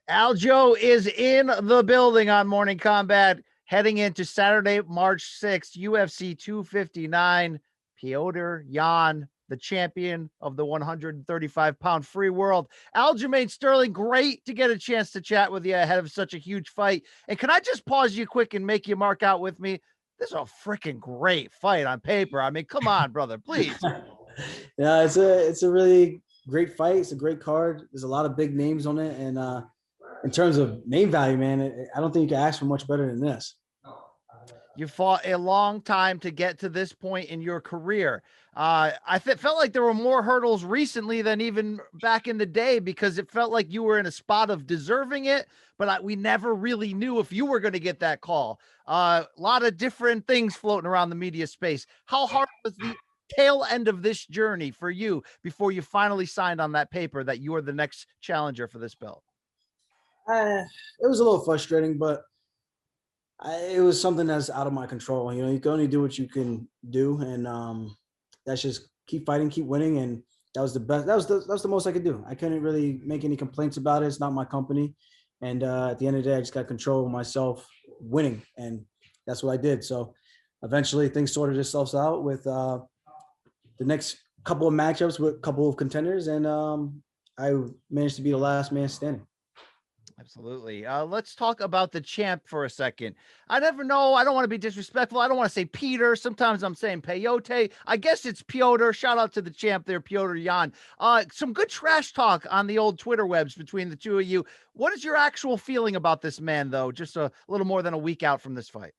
Aljo is in the building on Morning Combat, heading into Saturday, March 6th, UFC 259. Petr Yan, the champion of the 135-pound free world. Aljamain Sterling, great to get a chance to chat with you ahead of such a huge fight. And can I just pause you quick and make you mark out with me? This is a freaking great fight on paper. I mean, come on, brother, please. Yeah, it's a really great fight. It's a great card. There's a lot of big names on it, and in terms of name value, man, I don't think you can ask for much better than this. You fought a long time to get to this point in your career. Felt like there were more hurdles recently than even back in the day because it felt like you were in a spot of deserving it, but we never really knew if you were going to get that call. A lot of different things floating around the media space. How hard was the tail end of this journey for you before you finally signed on that paper that you are the next challenger for this belt? It was a little frustrating, but it was something that's out of my control. You know, you can only do what you can do, and that's just keep fighting, keep winning, and that was the best. That was the most I could do. I couldn't really make any complaints about it. It's not my company, and at the end of the day, I just got control of myself winning, and that's what I did. So eventually, things sorted themselves out with the next couple of matchups with a couple of contenders, and I managed to be the last man standing. Absolutely. Let's talk about the champ for a second. I never know. I don't want to be disrespectful. I don't want to say Peter. Sometimes I'm saying Peyote. I guess it's Piotr. Shout out to the champ there, Petr Yan. Some good trash talk on the old Twitter webs between the two of you. What is your actual feeling about this man, though? Just a little more than a week out from this fight.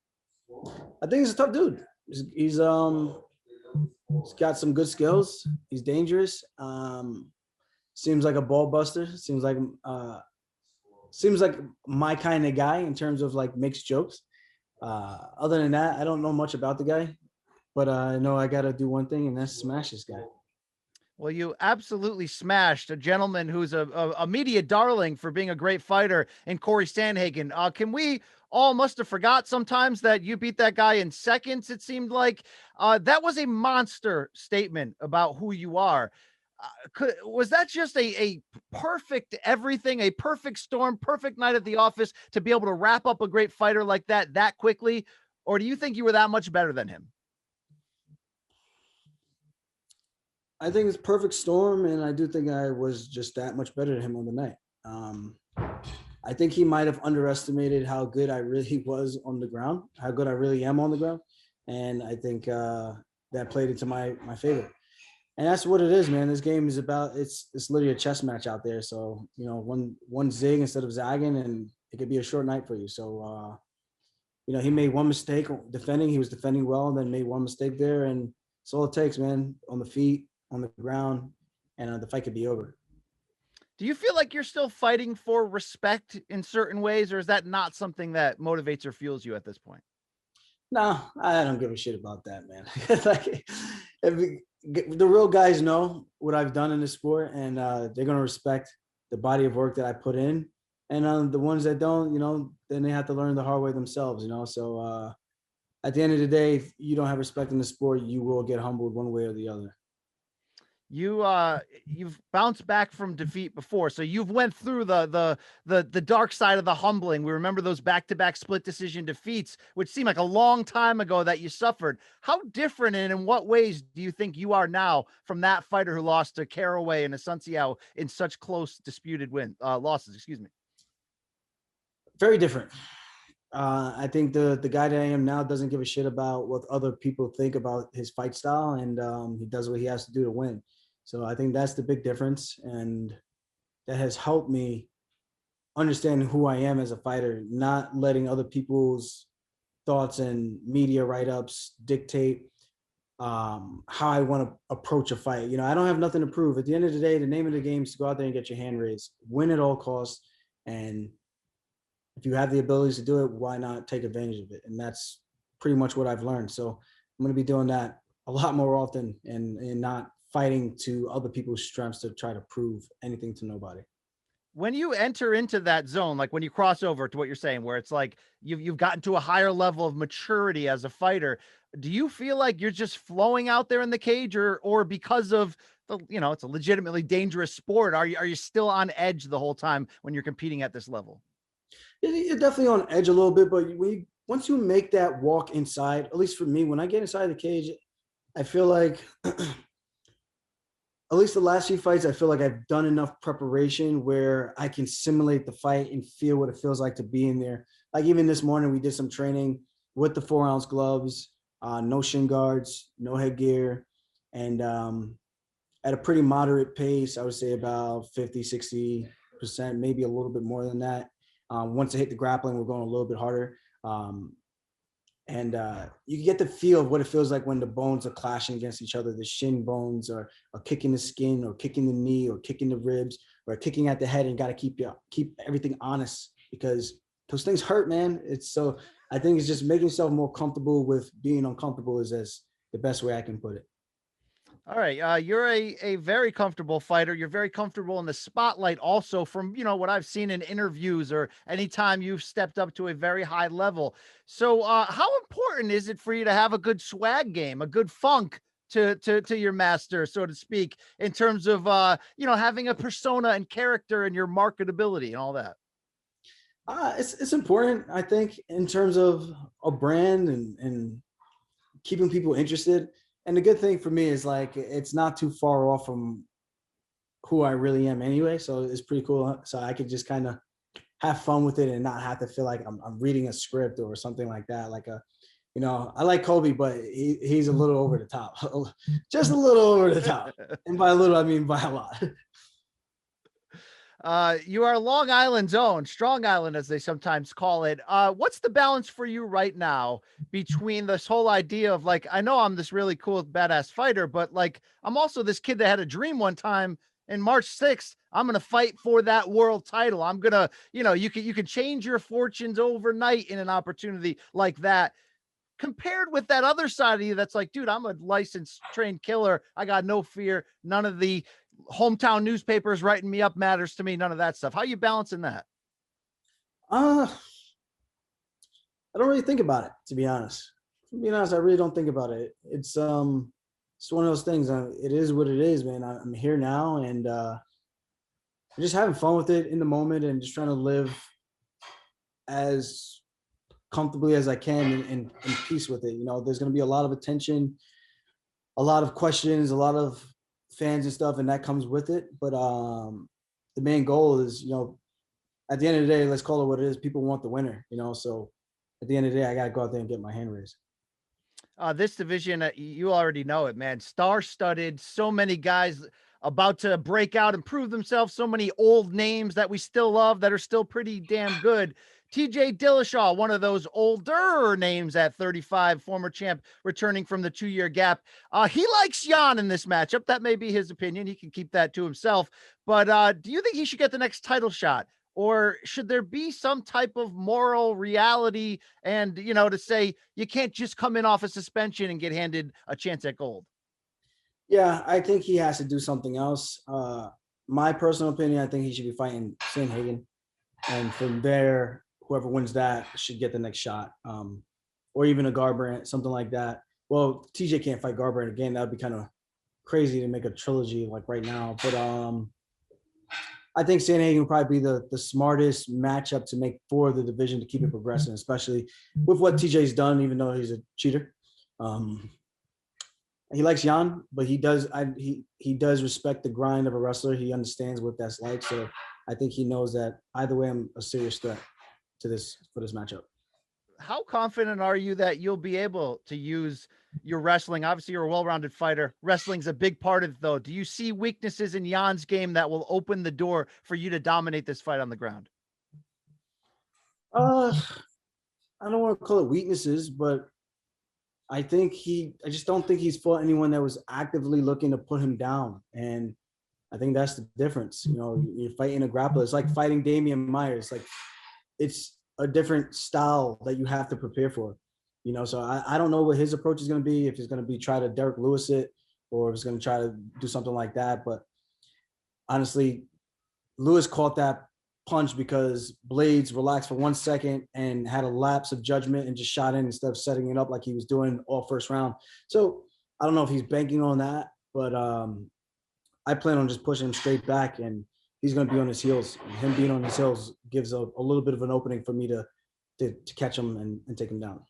I think he's a tough dude. He's got some good skills. He's dangerous. Seems like a ball buster. Seems like my kind of guy in terms of like makes jokes. Other than that, I don't know much about the guy, but I know I got to do one thing, and that's smash this guy. Well, you absolutely smashed a gentleman who's a media darling for being a great fighter in Corey Sandhagen. Can we all must have forgot sometimes that you beat that guy in seconds? It seemed like that was a monster statement about who you are. Was that just a perfect everything, a perfect storm, perfect night at the office to be able to wrap up a great fighter like that quickly? Or do you think you were that much better than him? I think it's perfect storm, and I do think I was just that much better than him on the night. I think he might have underestimated how good I really was on the ground, how good I really am on the ground, and I think that played into my favor. And that's what it is, man. This game is about it's literally a chess match out there. So, you know, one zig instead of zagging, and it could be a short night for you. So you know, he made one mistake defending. He was defending well, and then made one mistake there, and it's all it takes, man. On the feet, on the ground, and the fight could be over. Do you feel like you're still fighting for respect in certain ways, or is that not something that motivates or fuels you at this point? No, I don't give a shit about that, man. Like, the real guys know what I've done in this sport, and they're gonna respect the body of work that I put in. And the ones that don't, you know, then they have to learn the hard way themselves, you know. So at the end of the day, if you don't have respect in the sport, you will get humbled one way or the other. You've bounced back from defeat before, so you've went through the dark side of the humbling. We remember those back-to-back split decision defeats, which seemed like a long time ago that you suffered. How different and in what ways do you think you are now from that fighter who lost to Caraway and Asunciao in such close disputed losses? Excuse me. Very different. I think the guy that I am now doesn't give a shit about what other people think about his fight style, and he does what he has to do to win. So I think that's the big difference, and that has helped me understand who I am as a fighter, not letting other people's thoughts and media write-ups dictate how I want to approach a fight. You know, I don't have nothing to prove. At the end of the day, the name of the game is to go out there and get your hand raised, win at all costs, and if you have the abilities to do it, why not take advantage of it? And that's pretty much what I've learned. So I'm going to be doing that a lot more often, and not fighting to other people's strengths to try to prove anything to nobody. When you enter into that zone, like when you cross over to what you're saying, where it's like you've gotten to a higher level of maturity as a fighter, do you feel like you're just flowing out there in the cage, or because of it's a legitimately dangerous sport. Are you still on edge the whole time when you're competing at this level? You're definitely on edge a little bit, but once you make that walk inside, at least for me, when I get inside the cage, I feel like at least the last few fights, I feel like I've done enough preparation where I can simulate the fight and feel what it feels like to be in there. Like even this morning, we did some training with the 4-ounce gloves, no shin guards, no headgear, and at a pretty moderate pace. I would say about 50, 60%, maybe a little bit more than that. Once I hit the grappling, we're going a little bit harder. And you get the feel of what it feels like when the bones are clashing against each other. The shin bones are kicking the skin, or kicking the knee, or kicking the ribs, or kicking at the head. And got to keep everything honest, because those things hurt, man. I think it's just making yourself more comfortable with being uncomfortable is the best way I can put it. All right. You're a very comfortable fighter. You're very comfortable in the spotlight also, from, what I've seen in interviews or anytime you've stepped up to a very high level. So how important is it for you to have a good swag game, a good funk to your master, so to speak, in terms of, having a persona and character and your marketability and all that? It's important, I think, in terms of a brand and keeping people interested. And the good thing for me is like it's not too far off from who I really am anyway. So it's pretty cool. So I could just kind of have fun with it and not have to feel like I'm reading a script or something like that. I like Kobe, but he's a little over the top, just a little over the top. And by a little, I mean by a lot. You are Long Island's own, Strong Island, as they sometimes call it. What's the balance for you right now between this whole idea of like, I know I'm this really cool, badass fighter, but like, I'm also this kid that had a dream one time in March 6th. I'm going to fight for that world title. I'm going to, you can change your fortunes overnight in an opportunity like that, compared with that other side of you that's like, dude, I'm a licensed trained killer. I got no fear. None of the hometown newspapers writing me up matters to me. None of that stuff. How you balancing that? I don't really think about it, to be honest. To be honest, I really don't think about it. It's one of those things. It is what it is, man. I'm here now, and I'm just having fun with it in the moment, and just trying to live as comfortably as I can in peace with it. There's going to be a lot of attention, a lot of questions, a lot of fans and stuff, and that comes with it. But the main goal is, at the end of the day, let's call it what it is. People want the winner, so at the end of the day, I got to go out there and get my hand raised. This division, you already know it, man. Star-studded, so many guys about to break out and prove themselves, so many old names that we still love that are still pretty damn good. TJ Dillashaw, one of those older names at 35, former champ, returning from the 2-year gap. He likes Yan in this matchup. That may be his opinion. He can keep that to himself. But do you think he should get the next title shot? Or should there be some type of moral reality and, to say you can't just come in off a suspension and get handed a chance at gold? Yeah, I think he has to do something else. My personal opinion, I think he should be fighting Sandhagen. And from there, whoever wins that should get the next shot. Or even a Garbrandt, something like that. Well, TJ can't fight Garbrandt again. That would be kind of crazy to make a trilogy like right now. But I think Sandhagen would probably be the smartest matchup to make for the division to keep it progressing, especially with what TJ's done, even though he's a cheater. He likes Yan, but he does respect the grind of a wrestler. He understands what that's like. So I think he knows that either way, I'm a serious threat for this matchup. How confident are you that you'll be able to use your wrestling? Obviously, you're a well-rounded fighter. Wrestling's a big part of it, though. Do you see weaknesses in Jan's game that will open the door for you to dominate this fight on the ground? I don't want to call it weaknesses, but I just don't think he's fought anyone that was actively looking to put him down. And I think that's the difference. You're fighting a grappler. It's like fighting Damian Myers. Like, it's a different style that you have to prepare for. So I don't know what his approach is going to be, if he's going to be try to Derek Lewis it, or if he's going to try to do something like that. But honestly, Lewis caught that punch because Blades relaxed for 1 second and had a lapse of judgment and just shot in instead of setting it up like he was doing all first round. So I don't know if he's banking on that, but I plan on just pushing him straight back, and he's going to be on his heels. And him being on his heels gives a little bit of an opening for me to catch him and take him down.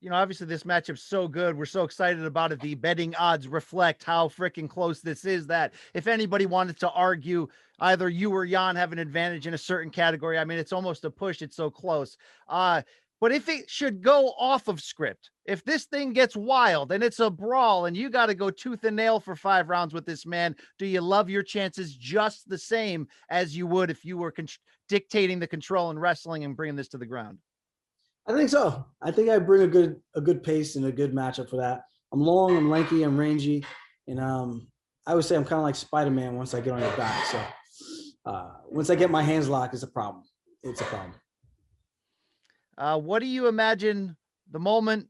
You know, obviously this matchup's so good. We're so excited about it. The betting odds reflect how freaking close this is, that if anybody wanted to argue either you or Yan have an advantage in a certain category, I mean, it's almost a push. It's so close. But if it should go off of script, if this thing gets wild and it's a brawl and you got to go tooth and nail for 5 rounds with this man, do you love your chances just the same as you would if you were dictating the control and wrestling and bringing this to the ground? I think so. I think I bring a good pace and a good matchup for that. I'm long, I'm lanky, I'm rangy, and I would say I'm kind of like Spider-Man once I get on your back. So once I get my hands locked, it's a problem. It's a problem. What do you imagine the moment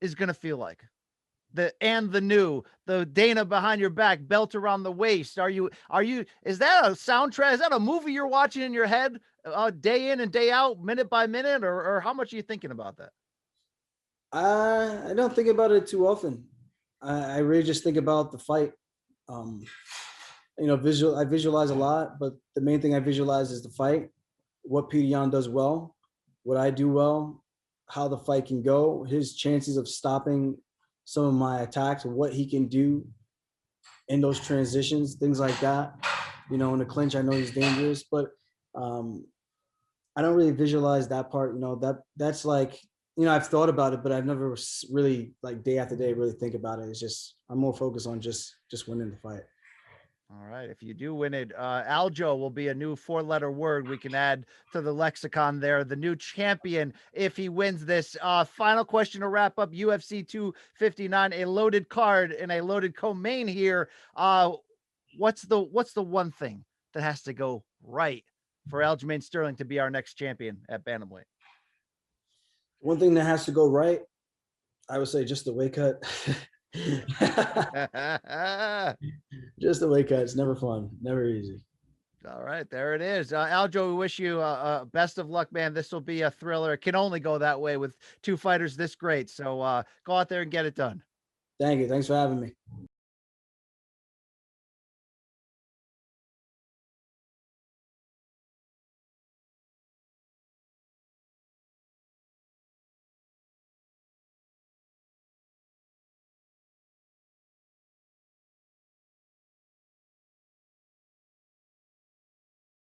is going to feel like? The new, the Dana behind your back, belt around the waist. Is that a soundtrack? Is that a movie you're watching in your head day in and day out, minute by minute, or how much are you thinking about that? I don't think about it too often. I really just think about the fight. I visualize a lot, but the main thing I visualize is the fight, what Petr Yan does well, what I do well, how the fight can go, his chances of stopping some of my attacks, what he can do in those transitions, things like that. In the clinch, I know he's dangerous, but I don't really visualize that part. That's like, I've thought about it, but I've never really, like, day after day, really think about it. It's just, I'm more focused on just winning the fight. All right. If you do win it, Aljo will be a new 4-letter word we can add to the lexicon there. The new champion if he wins this. Final question to wrap up UFC 259, a loaded card and a loaded co-main here. What's the one thing that has to go right for Aljamain Sterling to be our next champion at bantamweight? One thing that has to go right, I would say just the weight cut. Just the weight cut. It's never fun, never easy. All right, there it is. Aljo, we wish you best of luck, man. This will be a thriller. It can only go that way with 2 fighters this great. So go out there and get it done. Thank you. Thanks for having me.